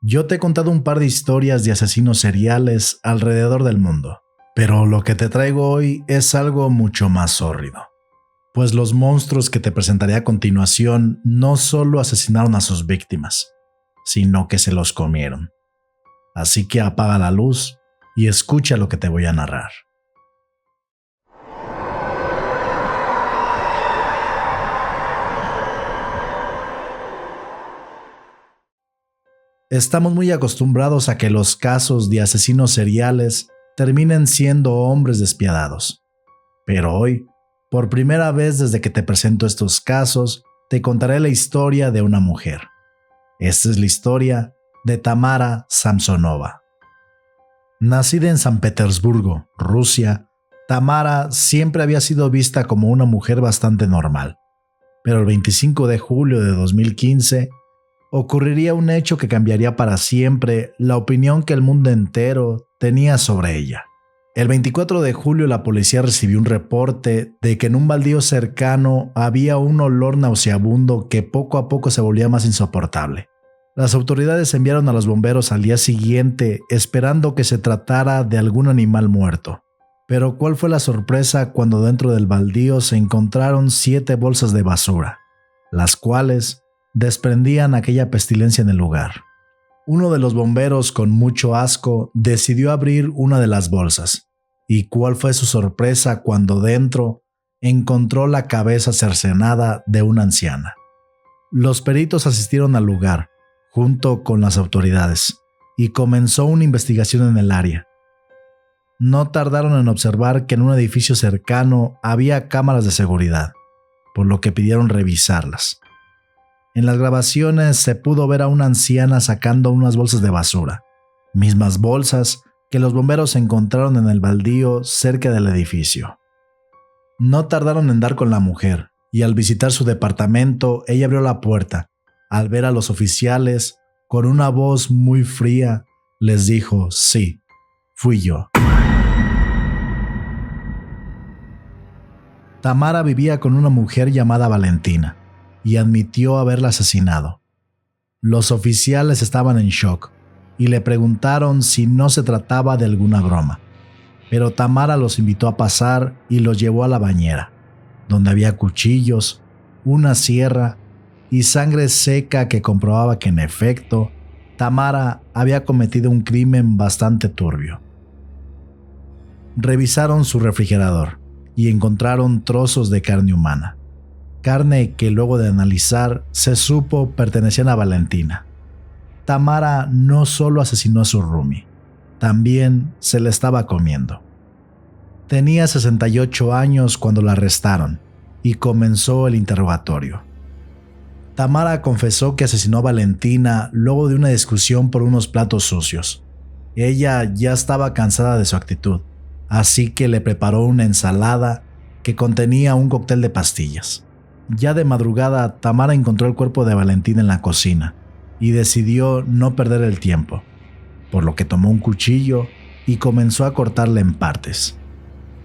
Yo te he contado un par de historias de asesinos seriales alrededor del mundo, pero lo que te traigo hoy es algo mucho más sórdido. Pues los monstruos que te presentaré a continuación no solo asesinaron a sus víctimas, sino que se los comieron. Así que apaga la luz y escucha lo que te voy a narrar. Estamos muy acostumbrados a que los casos de asesinos seriales terminen siendo hombres despiadados. Pero hoy, por primera vez desde que te presento estos casos, te contaré la historia de una mujer. Esta es la historia de Tamara Samsonova. Nacida en San Petersburgo, Rusia, Tamara siempre había sido vista como una mujer bastante normal. Pero el 25 de julio de 2015, ocurriría un hecho que cambiaría para siempre la opinión que el mundo entero tenía sobre ella. El 24 de julio la policía recibió un reporte de que en un baldío cercano había un olor nauseabundo que poco a poco se volvía más insoportable. Las autoridades enviaron a los bomberos al día siguiente esperando que se tratara de algún animal muerto. Pero ¿cuál fue la sorpresa cuando dentro del baldío se encontraron 7 bolsas de basura, las cuales desprendían aquella pestilencia en el lugar? Uno de los bomberos, con mucho asco, decidió abrir una de las bolsas. ¿Y cuál fue su sorpresa cuando dentro encontró la cabeza cercenada de una anciana? Los peritos asistieron al lugar, junto con las autoridades, y comenzó una investigación en el área. No tardaron en observar que en un edificio cercano había cámaras de seguridad, por lo que pidieron revisarlas. En las grabaciones se pudo ver a una anciana sacando unas bolsas de basura, mismas bolsas que los bomberos encontraron en el baldío cerca del edificio. No tardaron en dar con la mujer, y al visitar su departamento, ella abrió la puerta. Al ver a los oficiales, con una voz muy fría, les dijo: «Sí, fui yo». Tamara vivía con una mujer llamada Valentina, y admitió haberla asesinado. Los oficiales estaban en shock y le preguntaron si no se trataba de alguna broma, pero Tamara los invitó a pasar y los llevó a la bañera, donde había cuchillos, una sierra y sangre seca que comprobaba que en efecto Tamara había cometido un crimen bastante turbio. Revisaron su refrigerador y encontraron trozos de carne humana. Carne que luego de analizar se supo pertenecían a Valentina. Tamara no solo asesinó a su roomie, también se la estaba comiendo. Tenía 68 años cuando la arrestaron y comenzó el interrogatorio. Tamara confesó que asesinó a Valentina luego de una discusión por unos platos sucios. Ella ya estaba cansada de su actitud, así que le preparó una ensalada que contenía un cóctel de pastillas. Ya de madrugada, Tamara encontró el cuerpo de Valentina en la cocina y decidió no perder el tiempo, por lo que tomó un cuchillo y comenzó a cortarla en partes.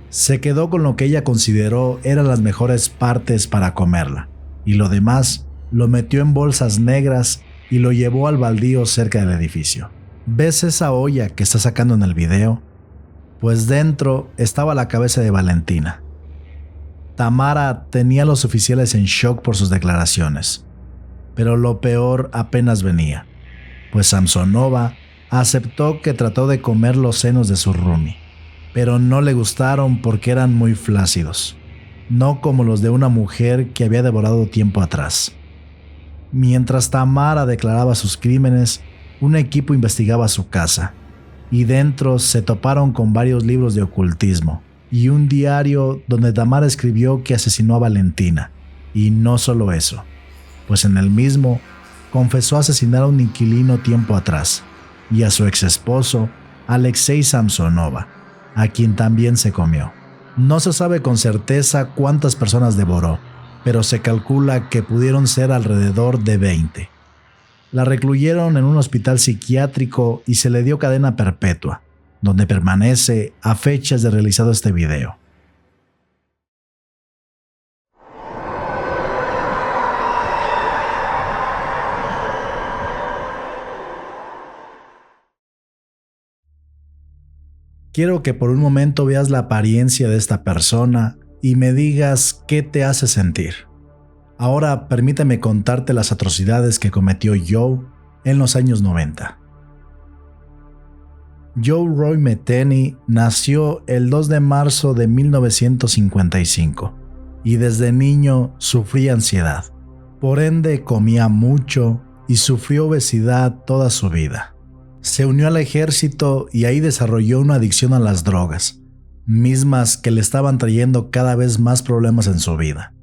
Se quedó con lo que ella consideró eran las mejores partes para comerla, y lo demás lo metió en bolsas negras y lo llevó al baldío cerca del edificio. ¿Ves esa olla que está sacando en el video? Pues dentro estaba la cabeza de Valentina. Tamara tenía a los oficiales en shock por sus declaraciones, pero lo peor apenas venía, pues Samsonova aceptó que trató de comer los senos de su roomie, pero no le gustaron porque eran muy flácidos, no como los de una mujer que había devorado tiempo atrás. Mientras Tamara declaraba sus crímenes, un equipo investigaba su casa, y dentro se toparon con varios libros de ocultismo y un diario donde Tamara escribió que asesinó a Valentina. Y no solo eso, pues en el mismo confesó asesinar a un inquilino tiempo atrás y a su ex esposo, Alexei Samsonova, a quien también se comió. No se sabe con certeza cuántas personas devoró, pero se calcula que pudieron ser alrededor de 20. La recluyeron en un hospital psiquiátrico y se le dio cadena perpetua, donde permanece a fechas de realizado este video. Quiero que por un momento veas la apariencia de esta persona y me digas qué te hace sentir. Ahora permíteme contarte las atrocidades que cometió Joe en los años 90. Joe Roy Metheny nació el 2 de marzo de 1955 y desde niño sufría ansiedad. Por ende, comía mucho y sufrió obesidad toda su vida. Se unió al ejército y ahí desarrolló una adicción a las drogas, mismas que le estaban trayendo cada vez más problemas en su vida.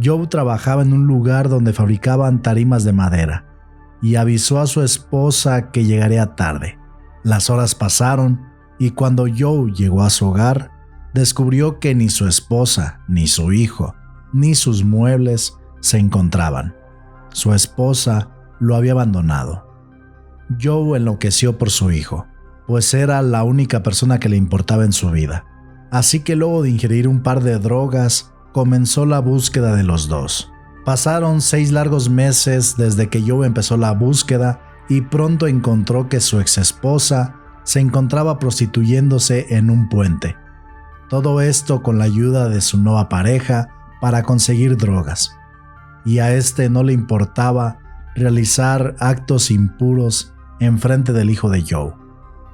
Joe trabajaba en un lugar donde fabricaban tarimas de madera y avisó a su esposa que llegaría tarde. Las horas pasaron y cuando Joe llegó a su hogar, descubrió que ni su esposa, ni su hijo, ni sus muebles se encontraban. Su esposa lo había abandonado. Joe enloqueció por su hijo, pues era la única persona que le importaba en su vida. Así que luego de ingerir un par de drogas, comenzó la búsqueda de los dos. Pasaron 6 largos meses desde que Joe empezó la búsqueda y pronto encontró que su exesposa se encontraba prostituyéndose en un puente. Todo esto con la ayuda de su nueva pareja para conseguir drogas. Y a este no le importaba realizar actos impuros en frente del hijo de Joe.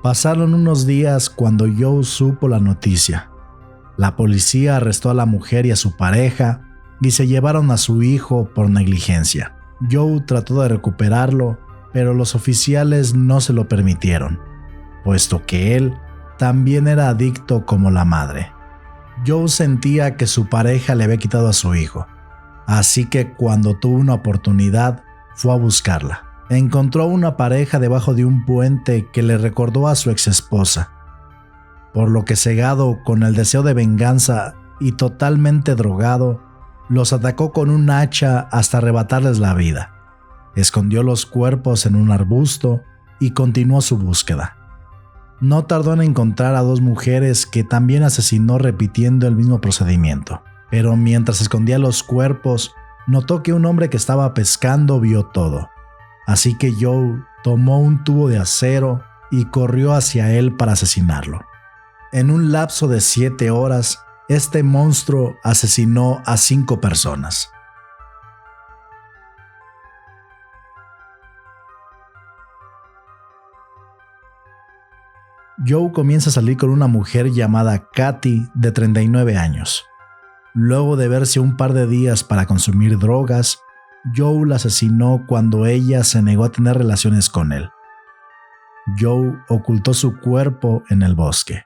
Pasaron unos días cuando Joe supo la noticia. La policía arrestó a la mujer y a su pareja y se llevaron a su hijo por negligencia. Joe trató de recuperarlo, pero los oficiales no se lo permitieron, puesto que él también era adicto como la madre. Joe sentía que su pareja le había quitado a su hijo, así que cuando tuvo una oportunidad fue a buscarla. Encontró a una pareja debajo de un puente que le recordó a su exesposa, por lo que cegado con el deseo de venganza y totalmente drogado, los atacó con un hacha hasta arrebatarles la vida. Escondió los cuerpos en un arbusto y continuó su búsqueda. No tardó en encontrar a 2 mujeres que también asesinó repitiendo el mismo procedimiento. Pero mientras escondía los cuerpos, notó que un hombre que estaba pescando vio todo. Así que Joe tomó un tubo de acero y corrió hacia él para asesinarlo. En un lapso de 7 horas, este monstruo asesinó a 5 personas. Joe comienza a salir con una mujer llamada Kathy de 39 años. Luego de verse un par de días para consumir drogas, Joe la asesinó cuando ella se negó a tener relaciones con él. Joe ocultó su cuerpo en el bosque.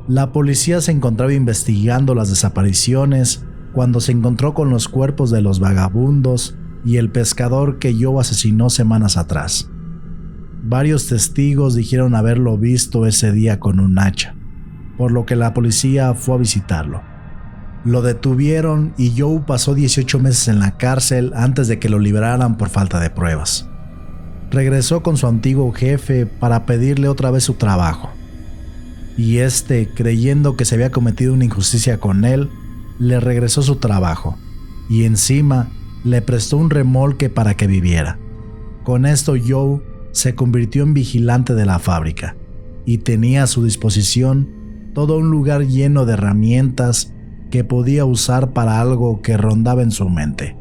La policía se encontraba investigando las desapariciones cuando se encontró con los cuerpos de los vagabundos y el pescador que Joe asesinó semanas atrás. Varios testigos dijeron haberlo visto ese día con un hacha, por lo que la policía fue a visitarlo. Lo detuvieron y Joe pasó 18 meses en la cárcel antes de que lo liberaran por falta de pruebas. Regresó con su antiguo jefe para pedirle otra vez su trabajo. Y este, creyendo que se había cometido una injusticia con él, le regresó su trabajo y encima le prestó un remolque para que viviera. Con esto Joe se convirtió en vigilante de la fábrica y tenía a su disposición todo un lugar lleno de herramientas que podía usar para algo que rondaba en su mente.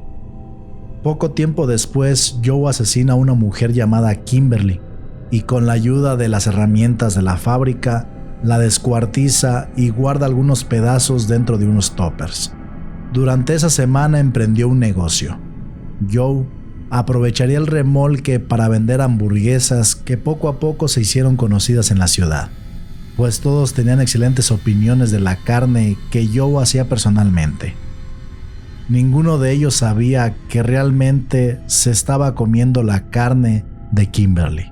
Poco tiempo después, Joe asesina a una mujer llamada Kimberly y con la ayuda de las herramientas de la fábrica, la descuartiza y guarda algunos pedazos dentro de unos toppers. Durante esa semana emprendió un negocio. Joe aprovecharía el remolque para vender hamburguesas que poco a poco se hicieron conocidas en la ciudad, pues todos tenían excelentes opiniones de la carne que Joe hacía personalmente. Ninguno de ellos sabía que realmente se estaba comiendo la carne de Kimberly.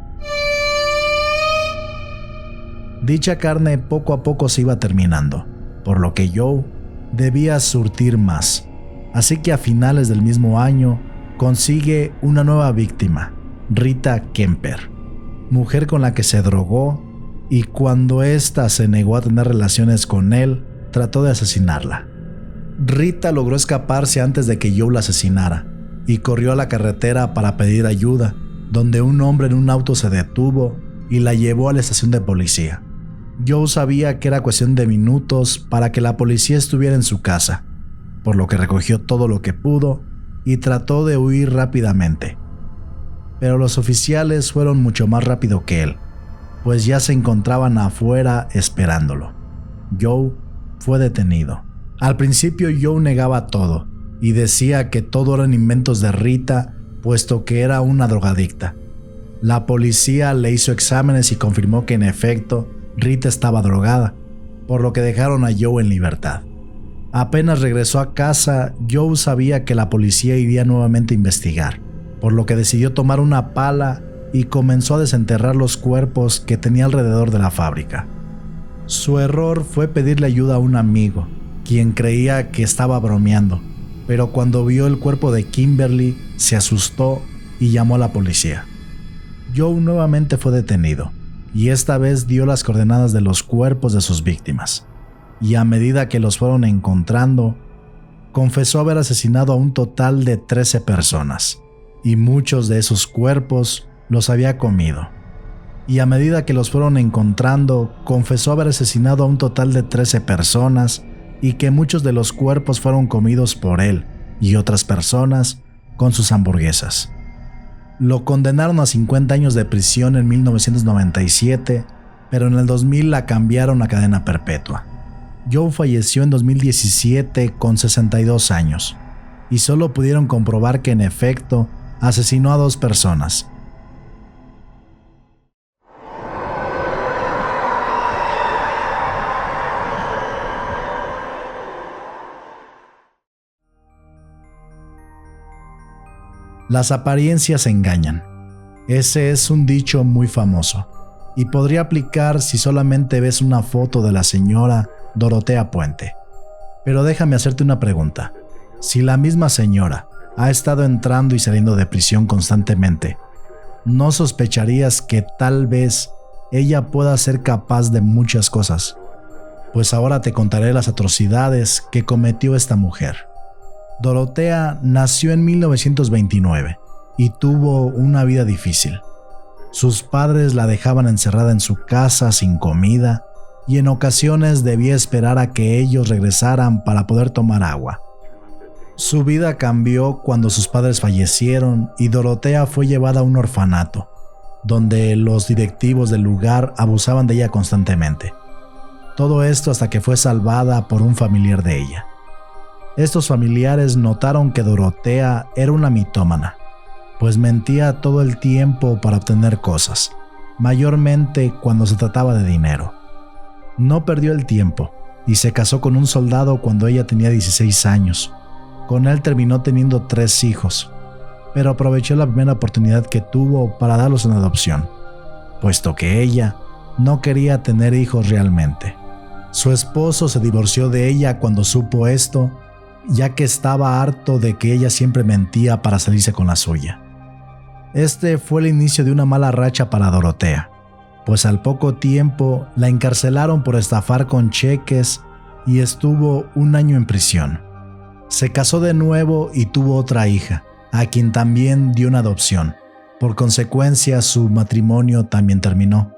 Dicha carne poco a poco se iba terminando, por lo que Joe debía surtir más. Así que a finales del mismo año consigue una nueva víctima, Rita Kemper, mujer con la que se drogó y cuando ésta se negó a tener relaciones con él, trató de asesinarla. Rita logró escaparse antes de que Joe la asesinara y corrió a la carretera para pedir ayuda, donde un hombre en un auto se detuvo y la llevó a la estación de policía. Joe sabía que era cuestión de minutos para que la policía estuviera en su casa, por lo que recogió todo lo que pudo y trató de huir rápidamente. Pero los oficiales fueron mucho más rápido que él, pues ya se encontraban afuera esperándolo. Joe fue detenido. Al principio Joe negaba todo y decía que todo eran inventos de Rita, puesto que era una drogadicta. La policía le hizo exámenes y confirmó que en efecto Rita estaba drogada, por lo que dejaron a Joe en libertad. Apenas regresó a casa, Joe sabía que la policía iría nuevamente a investigar, por lo que decidió tomar una pala y comenzó a desenterrar los cuerpos que tenía alrededor de la fábrica. Su error fue pedirle ayuda a un amigo, quien creía que estaba bromeando, pero cuando vio el cuerpo de Kimberly se asustó y llamó a la policía. Joe nuevamente fue detenido, y esta vez dio las coordenadas de los cuerpos de sus víctimas, y a medida que los fueron encontrando, confesó haber asesinado a un total de 13 personas, y muchos de esos cuerpos los había comido. Y a medida que los fueron encontrando, confesó haber asesinado a un total de 13 personas y que muchos de los cuerpos fueron comidos por él y otras personas con sus hamburguesas. Lo condenaron a 50 años de prisión en 1997, pero en el 2000 la cambiaron a cadena perpetua. Joe falleció en 2017 con 62 años, y solo pudieron comprobar que en efecto asesinó a 2 personas. Las apariencias engañan. Ese es un dicho muy famoso y podría aplicar si solamente ves una foto de la señora Dorotea Puente. Pero déjame hacerte una pregunta. Si la misma señora ha estado entrando y saliendo de prisión constantemente, ¿no sospecharías que tal vez ella pueda ser capaz de muchas cosas? Pues ahora te contaré las atrocidades que cometió esta mujer. Dorotea nació en 1929 y tuvo una vida difícil. Sus padres la dejaban encerrada en su casa sin comida y en ocasiones debía esperar a que ellos regresaran para poder tomar agua. Su vida cambió cuando sus padres fallecieron y Dorotea fue llevada a un orfanato, donde los directivos del lugar abusaban de ella constantemente. Todo esto hasta que fue salvada por un familiar de ella. Estos familiares notaron que Dorotea era una mitómana, pues mentía todo el tiempo para obtener cosas, mayormente cuando se trataba de dinero. No perdió el tiempo y se casó con un soldado cuando ella tenía 16 años. Con él terminó teniendo 3 hijos, pero aprovechó la primera oportunidad que tuvo para darlos en adopción, puesto que ella no quería tener hijos realmente. Su esposo se divorció de ella cuando supo esto, ya que estaba harto de que ella siempre mentía para salirse con la suya. Este fue el inicio de una mala racha para Dorotea, pues al poco tiempo la encarcelaron por estafar con cheques y estuvo 1 año en prisión. Se casó de nuevo y tuvo otra hija, a quien también dio una adopción. Por consecuencia, su matrimonio también terminó.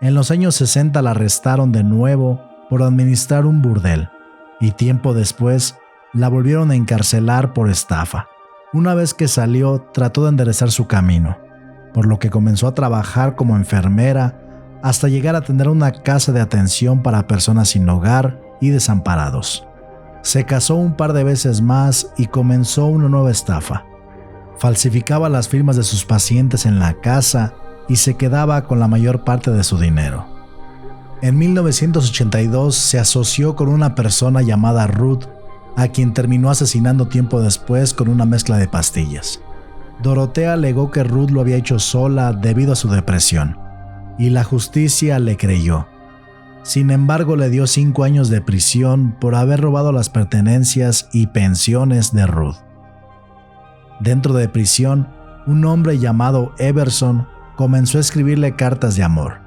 En los años 60 la arrestaron de nuevo por administrar un burdel y tiempo después la volvieron a encarcelar por estafa. Una vez que salió, trató de enderezar su camino, por lo que comenzó a trabajar como enfermera hasta llegar a tener una casa de atención para personas sin hogar y desamparados. Se casó un par de veces más y comenzó una nueva estafa. Falsificaba las firmas de sus pacientes en la casa y se quedaba con la mayor parte de su dinero. En 1982 se asoció con una persona llamada Ruth, a quien terminó asesinando tiempo después con una mezcla de pastillas. Dorotea alegó que Ruth lo había hecho sola debido a su depresión, y la justicia le creyó. Sin embargo, le dio 5 años de prisión por haber robado las pertenencias y pensiones de Ruth. Dentro de prisión, un hombre llamado Everson comenzó a escribirle cartas de amor,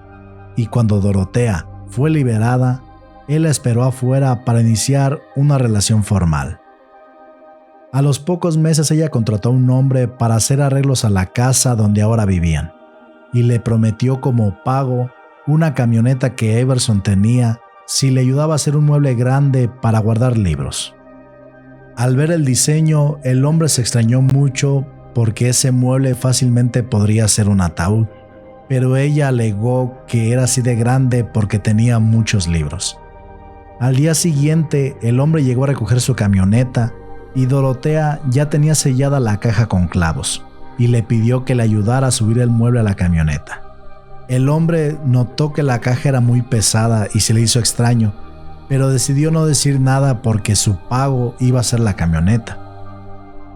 y cuando Dorotea fue liberada, él la esperó afuera para iniciar una relación formal. A los pocos meses ella contrató a un hombre para hacer arreglos a la casa donde ahora vivían y le prometió como pago una camioneta que Everson tenía si le ayudaba a hacer un mueble grande para guardar libros. Al ver el diseño, el hombre se extrañó mucho porque ese mueble fácilmente podría ser un ataúd, pero ella alegó que era así de grande porque tenía muchos libros. Al día siguiente, el hombre llegó a recoger su camioneta y Dorotea ya tenía sellada la caja con clavos y le pidió que le ayudara a subir el mueble a la camioneta. El hombre notó que la caja era muy pesada y se le hizo extraño, pero decidió no decir nada porque su pago iba a ser la camioneta.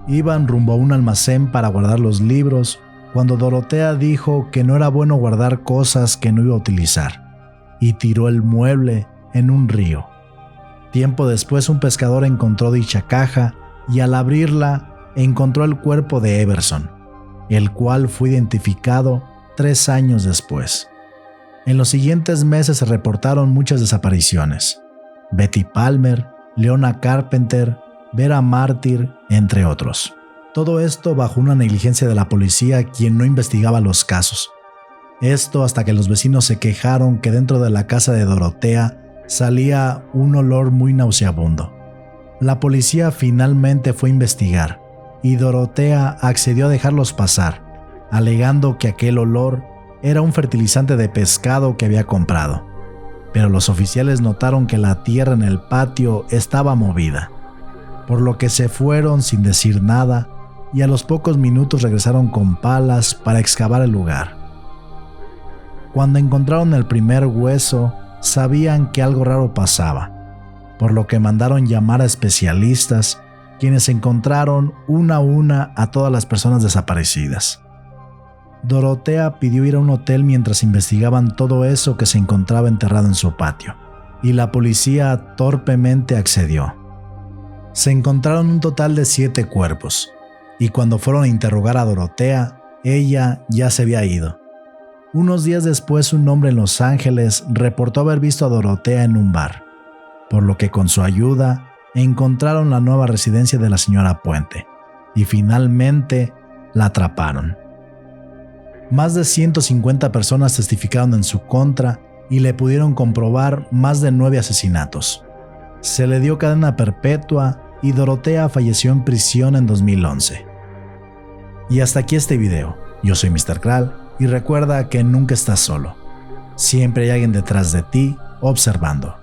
Iban rumbo a un almacén para guardar los libros cuando Dorotea dijo que no era bueno guardar cosas que no iba a utilizar y tiró el mueble en un río. Tiempo después un pescador encontró dicha caja y al abrirla encontró el cuerpo de Everson, el cual fue identificado 3 años después. En los siguientes meses se reportaron muchas desapariciones. Betty Palmer, Leona Carpenter, Vera Martyr, entre otros. Todo esto bajo una negligencia de la policía, quien no investigaba los casos. Esto hasta que los vecinos se quejaron que dentro de la casa de Dorotea salía un olor muy nauseabundo. La policía finalmente fue a investigar y Dorotea accedió a dejarlos pasar, alegando que aquel olor era un fertilizante de pescado que había comprado. Pero los oficiales notaron que la tierra en el patio estaba movida, por lo que se fueron sin decir nada y a los pocos minutos regresaron con palas para excavar el lugar. Cuando encontraron el primer hueso, sabían que algo raro pasaba, por lo que mandaron llamar a especialistas, quienes encontraron una a una a todas las personas desaparecidas. Dorotea pidió ir a un hotel mientras investigaban todo eso que se encontraba enterrado en su patio, y la policía torpemente accedió. Se encontraron un total de 7 cuerpos, y cuando fueron a interrogar a Dorotea, ella ya se había ido. Unos días después, un hombre en Los Ángeles reportó haber visto a Dorotea en un bar, por lo que con su ayuda encontraron la nueva residencia de la señora Puente, y finalmente la atraparon. Más de 150 personas testificaron en su contra y le pudieron comprobar más de 9 asesinatos. Se le dio cadena perpetua y Dorotea falleció en prisión en 2011. Y hasta aquí este video. Yo soy Mr. Kral y recuerda que nunca estás solo. Siempre hay alguien detrás de ti observando.